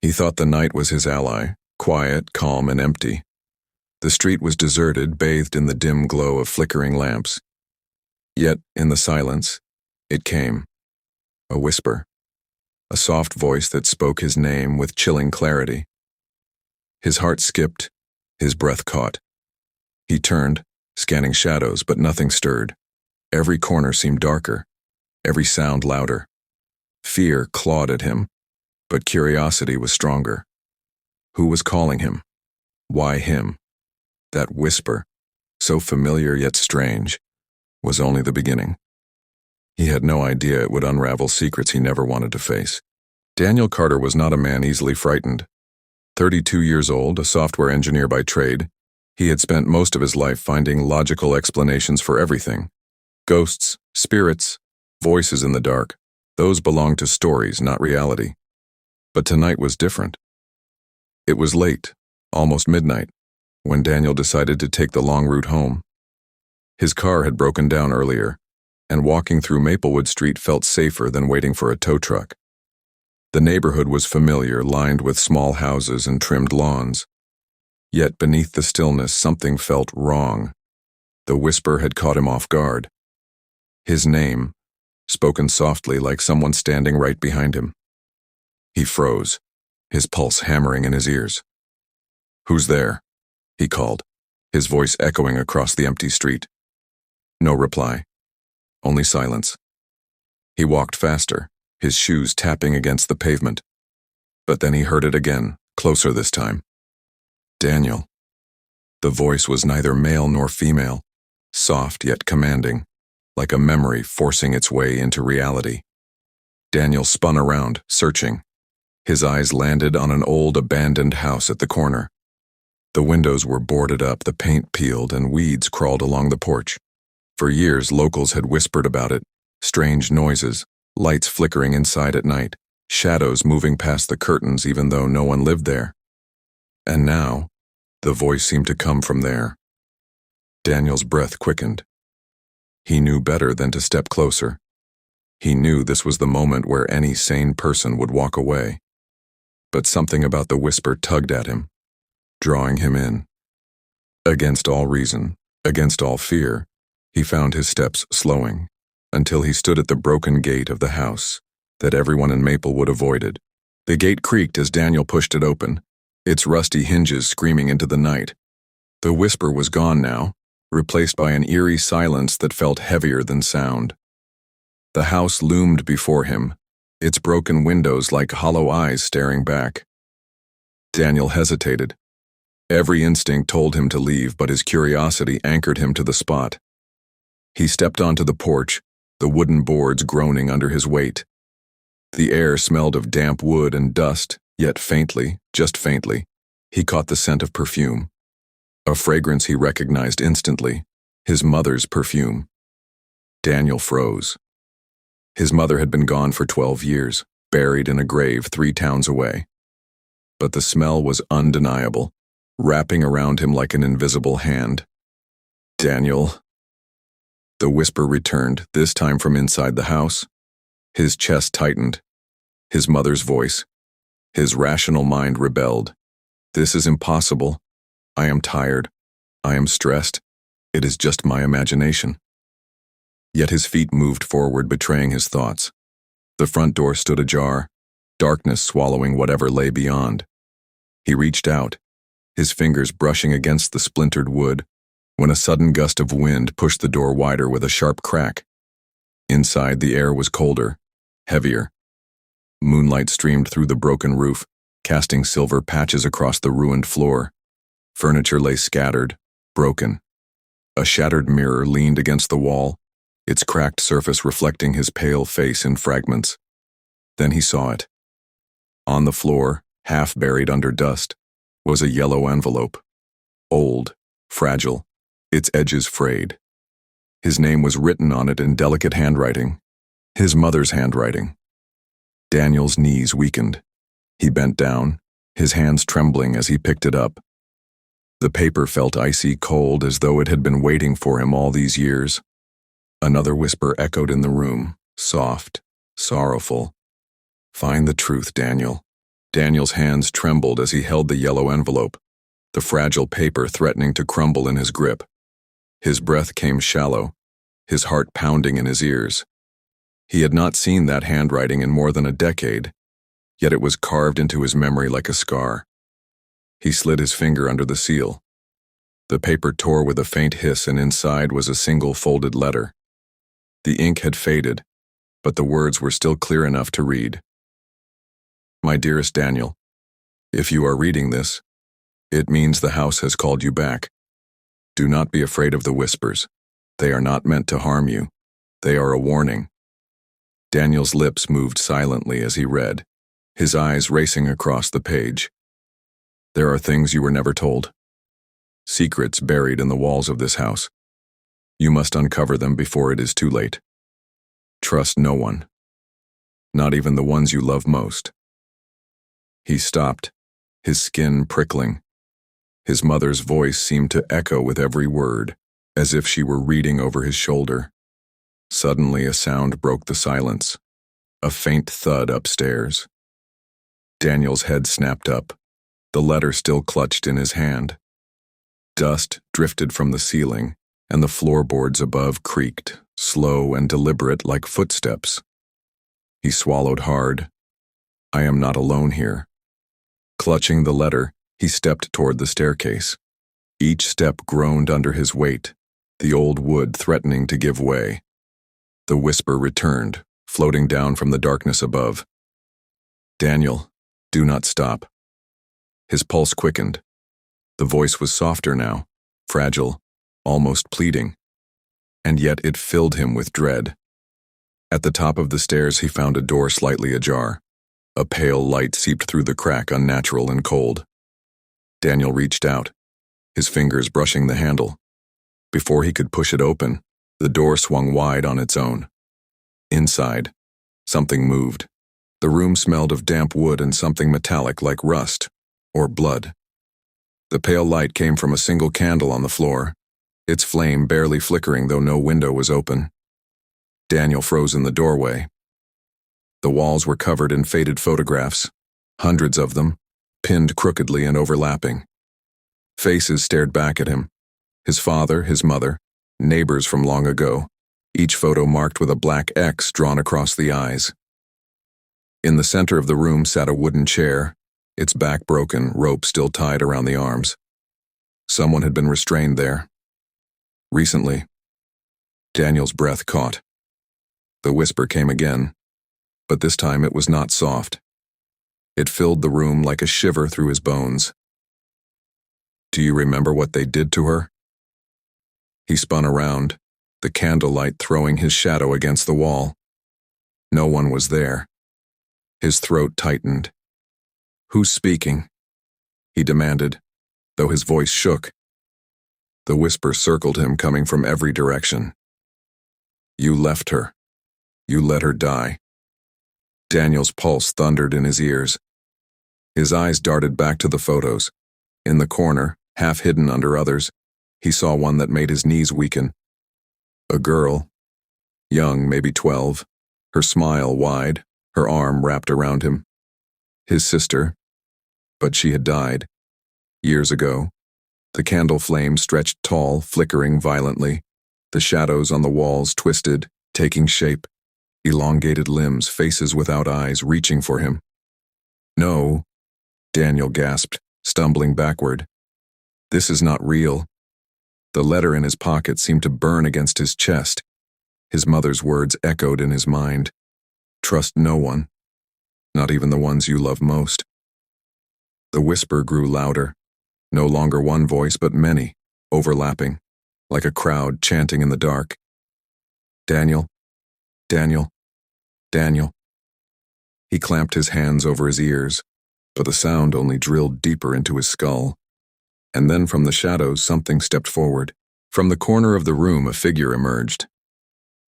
He thought the night was his ally, quiet, calm, and empty. The street was deserted, bathed in the dim glow of flickering lamps. Yet, in the silence, it came. A whisper. A soft voice that spoke his name with chilling clarity. His heart skipped, his breath caught. He turned, scanning shadows, but nothing stirred. Every corner seemed darker, every sound louder. Fear clawed at him, but curiosity was stronger. Who was calling him? Why him? That whisper, so familiar yet strange, was only the beginning. He had no idea it would unravel secrets he never wanted to face. Daniel Carter was not a man easily frightened. 32 years old, a software engineer by trade, he had spent most of his life finding logical explanations for everything. Ghosts, spirits, voices in the dark, those belonged to stories, not reality. But tonight was different. It was late, almost midnight, when Daniel decided to take the long route home. His car had broken down earlier, and walking through Maplewood Street felt safer than waiting for a tow truck. The neighborhood was familiar, lined with small houses and trimmed lawns. Yet beneath the stillness, something felt wrong. The whisper had caught him off guard. His name, spoken softly like someone standing right behind him. He froze, his pulse hammering in his ears. "Who's there?" he called, his voice echoing across the empty street. No reply, only silence. He walked faster, his shoes tapping against the pavement. But then he heard it again, closer this time. Daniel. The voice was neither male nor female, soft yet commanding, like a memory forcing its way into reality. Daniel spun around, searching. His eyes landed on an old abandoned house at the corner. The windows were boarded up, the paint peeled, and weeds crawled along the porch. For years, locals had whispered about it, strange noises, lights flickering inside at night, shadows moving past the curtains even though no one lived there. And now, the voice seemed to come from there. Daniel's breath quickened. He knew better than to step closer. He knew this was the moment where any sane person would walk away. But something about the whisper tugged at him, drawing him in. Against all reason, against all fear, he found his steps slowing, until he stood at the broken gate of the house that everyone in Maplewood avoided. The gate creaked as Daniel pushed it open, its rusty hinges screaming into the night. The whisper was gone now, replaced by an eerie silence that felt heavier than sound. The house loomed before him, its broken windows like hollow eyes staring back. Daniel hesitated. Every instinct told him to leave, but his curiosity anchored him to the spot. He stepped onto the porch, the wooden boards groaning under his weight. The air smelled of damp wood and dust, yet faintly, just faintly, he caught the scent of perfume. A fragrance he recognized instantly, his mother's perfume. Daniel froze. His mother had been gone for 12 years, buried in a grave 3 towns away. But the smell was undeniable, wrapping around him like an invisible hand. "Daniel." The whisper returned, this time from inside the house. His chest tightened. His mother's voice. His rational mind rebelled. "This is impossible. I am tired. I am stressed. It is just my imagination." Yet his feet moved forward, betraying his thoughts. The front door stood ajar, darkness swallowing whatever lay beyond. He reached out, his fingers brushing against the splintered wood, when a sudden gust of wind pushed the door wider with a sharp crack. Inside, the air was colder, heavier. Moonlight streamed through the broken roof, casting silver patches across the ruined floor. Furniture lay scattered, broken. A shattered mirror leaned against the wall, its cracked surface reflecting his pale face in fragments. Then he saw it. On the floor, half buried under dust, was a yellow envelope. Old, fragile, its edges frayed. His name was written on it in delicate handwriting, his mother's handwriting. Daniel's knees weakened. He bent down, his hands trembling as he picked it up. The paper felt icy cold, as though it had been waiting for him all these years. Another whisper echoed in the room, soft, sorrowful. "Find the truth, Daniel. Daniel's hands trembled as he held the yellow envelope, the fragile paper threatening to crumble in his grip. His breath came shallow, his heart pounding in his ears. He had not seen that handwriting in more than a decade, yet it was carved into his memory like a scar. He slid his finger under the seal. The paper tore with a faint hiss, and inside was a single folded letter. The ink had faded, but the words were still clear enough to read. My dearest Daniel, if you are reading this, it means the house has called you back. Do not be afraid of the whispers. They are not meant to harm you. They are a warning. Daniel's lips moved silently as he read, his eyes racing across the page. There are things you were never told. Secrets buried in the walls of this house. You must uncover them before it is too late. Trust no one, not even the ones you love most. He stopped, his skin prickling. His mother's voice seemed to echo with every word, as if she were reading over his shoulder. Suddenly a sound broke the silence, a faint thud upstairs. Daniel's head snapped up, the letter still clutched in his hand. Dust drifted from the ceiling, and the floorboards above creaked, slow and deliberate like footsteps. He swallowed hard. I am not alone here. Clutching the letter, he stepped toward the staircase. Each step groaned under his weight, the old wood threatening to give way. The whisper returned, floating down from the darkness above. Daniel, do not stop. His pulse quickened. The voice was softer now, fragile, almost pleading, and yet it filled him with dread. At the top of the stairs he found a door slightly ajar. A pale light seeped through the crack, unnatural and cold. Daniel reached out, his fingers brushing the handle. Before he could push it open, the door swung wide on its own. Inside, something moved. The room smelled of damp wood and something metallic like rust or blood. The pale light came from a single candle on the floor, its flame barely flickering though no window was open. Daniel froze in the doorway. The walls were covered in faded photographs, hundreds of them, pinned crookedly and overlapping. Faces stared back at him. His father, his mother, neighbors from long ago, each photo marked with a black X drawn across the eyes. In the center of the room sat a wooden chair, its back broken, rope still tied around the arms. Someone had been restrained there. Recently. Daniel's breath caught. The whisper came again, but this time it was not soft. It filled the room like a shiver through his bones. Do you remember what they did to her? He spun around, the candlelight throwing his shadow against the wall. No one was there. His throat tightened. Who's speaking? He demanded, though his voice shook. The whisper circled him, coming from every direction. You left her. You let her die. Daniel's pulse thundered in his ears. His eyes darted back to the photos. In the corner, half hidden under others, he saw one that made his knees weaken. A girl, young, maybe 12, her smile wide, her arm wrapped around him. His sister, but she had died. Years ago. The candle flame stretched tall, flickering violently. The shadows on the walls twisted, taking shape. Elongated limbs, faces without eyes, reaching for him. No, Daniel gasped, stumbling backward. This is not real. The letter in his pocket seemed to burn against his chest. His mother's words echoed in his mind. Trust no one, not even the ones you love most. The whisper grew louder, no longer one voice but many, overlapping, like a crowd chanting in the dark. Daniel, Daniel, Daniel. He clamped his hands over his ears, but the sound only drilled deeper into his skull. And then from the shadows something stepped forward. From the corner of the room a figure emerged.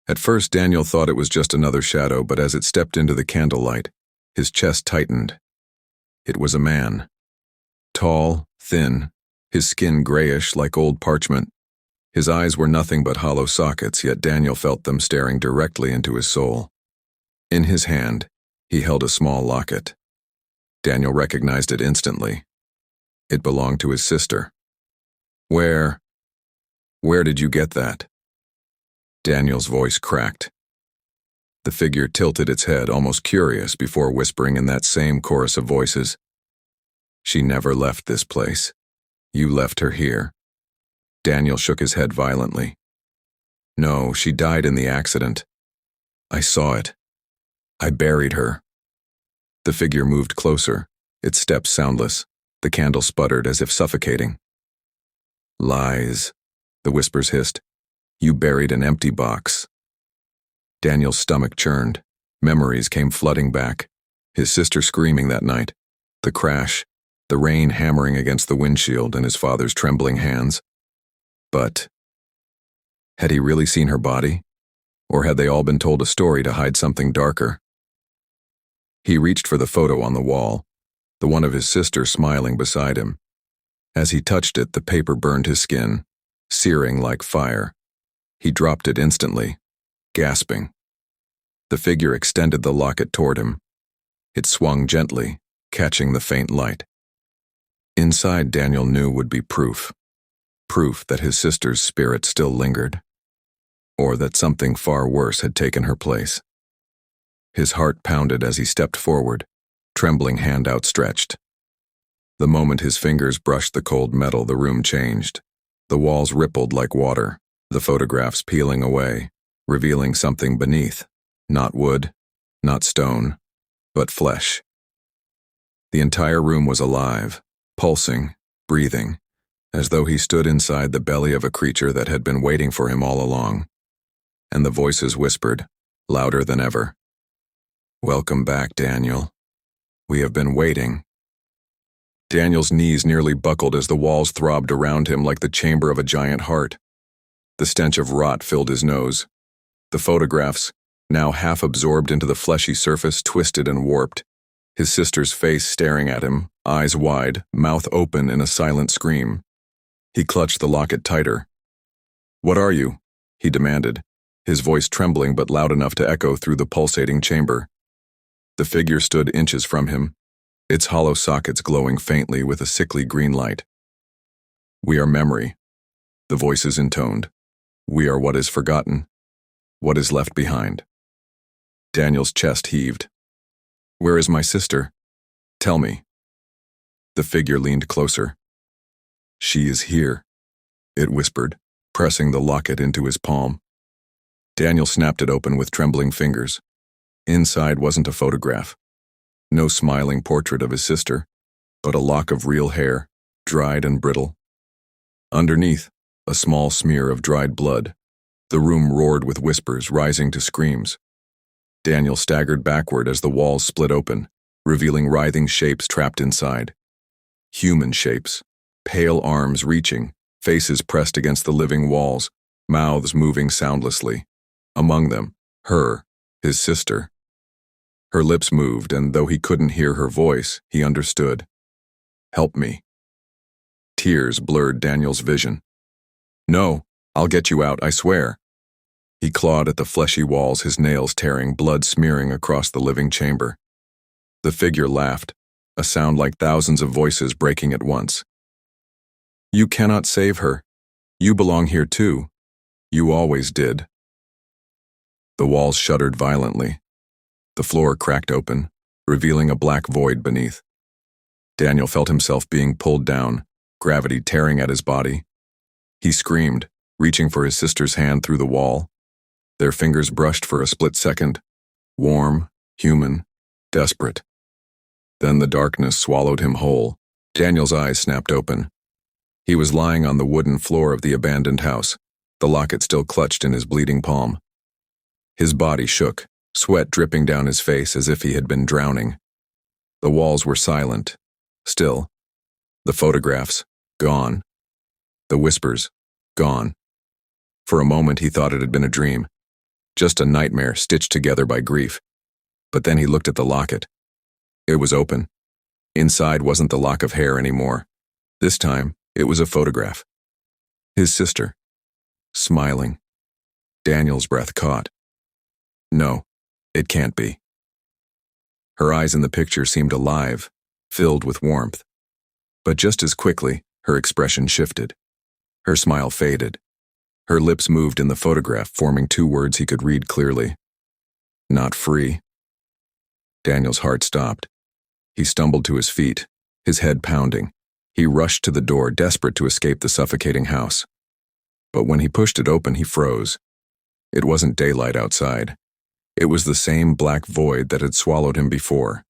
At first Daniel thought it was just another shadow, but as it stepped into the candlelight, his chest tightened. It was a man. Tall, thin, his skin grayish like old parchment. His eyes were nothing but hollow sockets, yet Daniel felt them staring directly into his soul. In his hand, he held a small locket. Daniel recognized it instantly. It belonged to his sister. Where did you get that? Daniel's voice cracked. The figure tilted its head, almost curious, before whispering in that same chorus of voices. She never left this place. You left her here. Daniel shook his head violently. No, she died in the accident. I saw it. I buried her. The figure moved closer, its steps soundless. The candle sputtered as if suffocating. Lies, the whispers hissed. You buried an empty box. Daniel's stomach churned. Memories came flooding back. His sister screaming that night. The crash. The rain hammering against the windshield and his father's trembling hands. But had he really seen her body? Or had they all been told a story to hide something darker? He reached for the photo on the wall, the one of his sister smiling beside him. As he touched it, the paper burned his skin, searing like fire. He dropped it instantly, gasping. The figure extended the locket toward him. It swung gently, catching the faint light. Inside, Daniel knew would be proof. Proof that his sister's spirit still lingered. Or that something far worse had taken her place. His heart pounded as he stepped forward, trembling hand outstretched. The moment his fingers brushed the cold metal, the room changed. The walls rippled like water, the photographs peeling away, revealing something beneath. Not wood, not stone, but flesh. The entire room was alive, pulsing, breathing, as though he stood inside the belly of a creature that had been waiting for him all along. And the voices whispered, louder than ever. Welcome back, Daniel. We have been waiting. Daniel's knees nearly buckled as the walls throbbed around him like the chamber of a giant heart. The stench of rot filled his nose. The photographs, now half absorbed into the fleshy surface, twisted and warped. His sister's face staring at him, eyes wide, mouth open in a silent scream. He clutched the locket tighter. What are you? He demanded, his voice trembling but loud enough to echo through the pulsating chamber. The figure stood inches from him, its hollow sockets glowing faintly with a sickly green light. We are memory, the voices intoned. We are what is forgotten, what is left behind. Daniel's chest heaved. Where is my sister? Tell me. The figure leaned closer. She is here, it whispered, pressing the locket into his palm. Daniel snapped it open with trembling fingers. Inside wasn't a photograph. No smiling portrait of his sister, but a lock of real hair, dried and brittle. Underneath, a small smear of dried blood. The room roared with whispers, rising to screams. Daniel staggered backward as the walls split open, revealing writhing shapes trapped inside. Human shapes, pale arms reaching, faces pressed against the living walls, mouths moving soundlessly. Among them, his sister. Her lips moved, and though he couldn't hear her voice, he understood. Help me. Tears blurred Daniel's vision. No, I'll get you out, I swear. He clawed at the fleshy walls, his nails tearing, blood smearing across the living chamber. The figure laughed, a sound like thousands of voices breaking at once. You cannot save her. You belong here too. You always did. The walls shuddered violently. The floor cracked open, revealing a black void beneath. Daniel felt himself being pulled down, gravity tearing at his body. He screamed, reaching for his sister's hand through the wall. Their fingers brushed for a split second, warm, human, desperate. Then the darkness swallowed him whole. Daniel's eyes snapped open. He was lying on the wooden floor of the abandoned house, the locket still clutched in his bleeding palm. His body shook, sweat dripping down his face as if he had been drowning. The walls were silent, still. The photographs, gone. The whispers, gone. For a moment he thought it had been a dream, just a nightmare stitched together by grief. But then he looked at the locket. It was open. Inside wasn't the lock of hair anymore. This time, it was a photograph. His sister, smiling. Daniel's breath caught. No, it can't be. Her eyes in the picture seemed alive, filled with warmth. But just as quickly, her expression shifted. Her smile faded. Her lips moved in the photograph, forming two words he could read clearly. Not free. Daniel's heart stopped. He stumbled to his feet, his head pounding. He rushed to the door, desperate to escape the suffocating house. But when he pushed it open, he froze. It wasn't daylight outside. It was the same black void that had swallowed him before,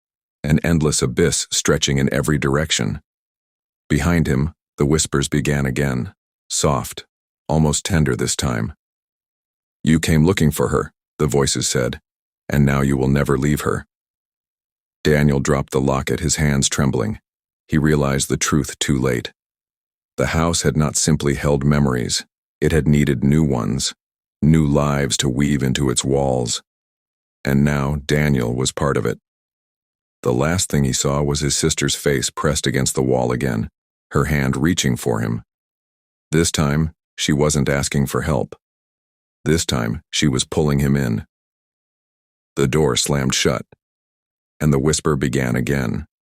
an endless abyss stretching in every direction. Behind him, the whispers began again, soft, almost tender this time. You came looking for her, the voices said, and now you will never leave her. Daniel dropped the locket, his hands trembling. He realized the truth too late. The house had not simply held memories, it had needed new ones, new lives to weave into its walls. And now Daniel was part of it. The last thing he saw was his sister's face pressed against the wall again, her hand reaching for him. This time, she wasn't asking for help. This time, she was pulling him in. The door slammed shut, and the whisper began again.